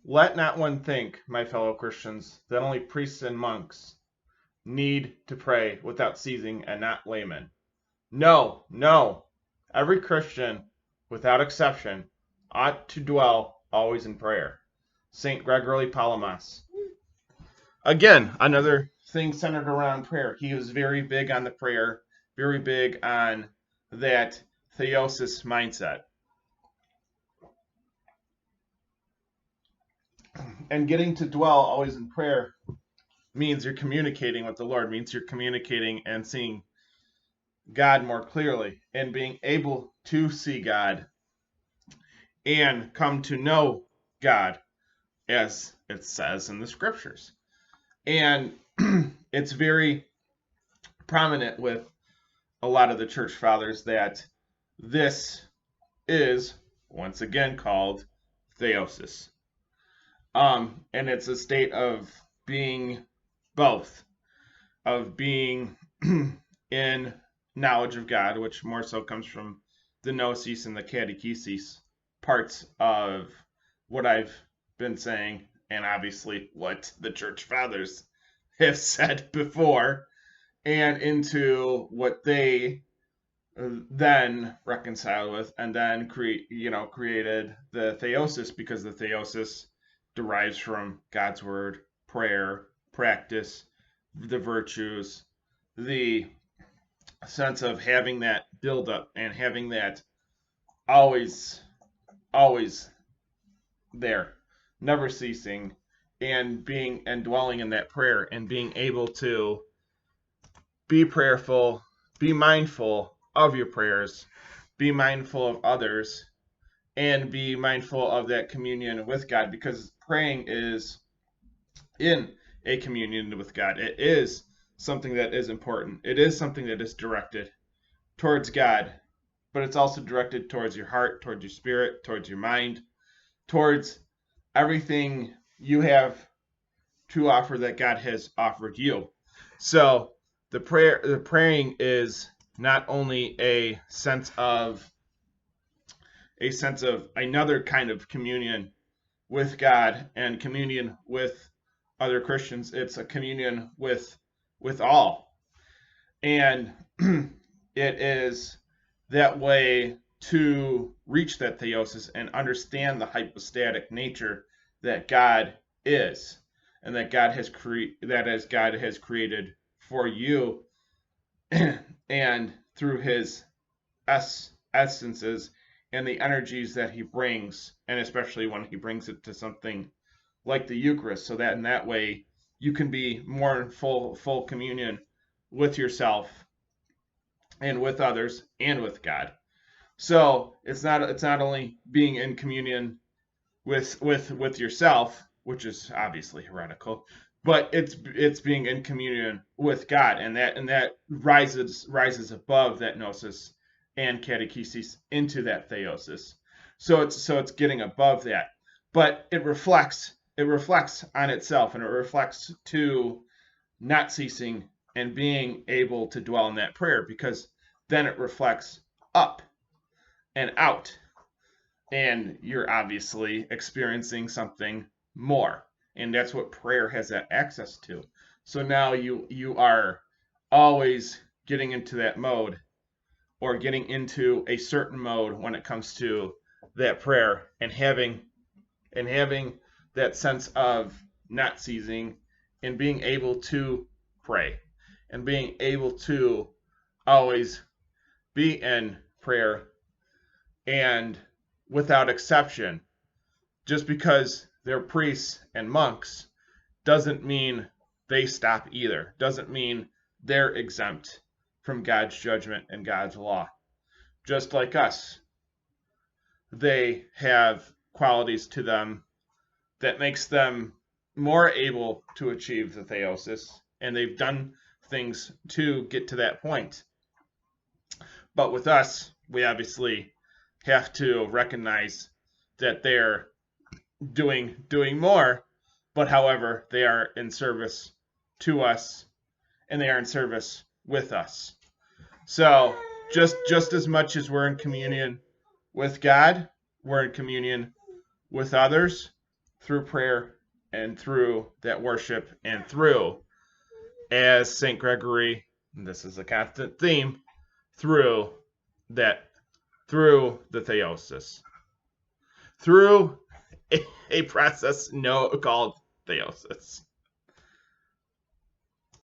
Let not one think, my fellow Christians, that only priests and monks need to pray without ceasing and not laymen. No, no. Every Christian, without exception, ought to dwell always in prayer. St. Gregory Palamas. Again, another thing centered around prayer. He was very big on the prayer, very big on that theosis mindset. And getting to dwell always in prayer means you're communicating with the Lord, means you're communicating and seeing God more clearly, and being able to see God and come to know God as it says in the scriptures. And it's very prominent with a lot of the church fathers that this is once again called theosis. And it's a state of being both, of being in knowledge of God, which more so comes from the gnosis and the catechesis parts of what I've been saying, and obviously what the church fathers have said before, and into what they then reconciled with, and then created the theosis, because the theosis derives from God's word, prayer, practice, the virtues, the sense of having that build up and having that always there, never ceasing, and being and dwelling in that prayer and being able to be prayerful, be mindful of your prayers, be mindful of others, and be mindful of that communion with God, because praying is in a communion with God. It is something that is important. It is something that is directed towards God, but it's also directed towards your heart, towards your spirit, towards your mind, towards everything you have to offer that God has offered you. So the praying is not only a sense of another kind of communion with God and communion with other Christians. It's a communion with all. And it is that way to reach that theosis and understand the hypostatic nature that God is, and that God has created for you, and through his essences and the energies that he brings, and especially when he brings it to something like the Eucharist, so that in that way you can be more in full communion with yourself and with others and with God. So it's not only being in communion with yourself, which is obviously heretical, but it's being in communion with God, and that rises above that gnosis and catechesis into that theosis. So it's getting above that, but it reflects on itself, and it reflects to not ceasing and being able to dwell in that prayer, because then it reflects up and out, and you're obviously experiencing something more, and that's what prayer has that access to. So now you are always getting into that mode, or getting into a certain mode when it comes to that prayer, and having that sense of not ceasing and being able to pray and being able to always be in prayer, and without exception. Just because they're priests and monks doesn't mean they stop either. Doesn't mean they're exempt from God's judgment and God's law. Just like us, they have qualities to them that makes them more able to achieve the theosis, and they've done things to get to that point. But with us, we obviously have to recognize that they're doing more, but however, they are in service to us, and they are in service with us. So just as much as we're in communion with God, we're in communion with others, through prayer and through that worship and through, as St. Gregory, and this is a constant theme, through that, through the theosis, through a process called theosis.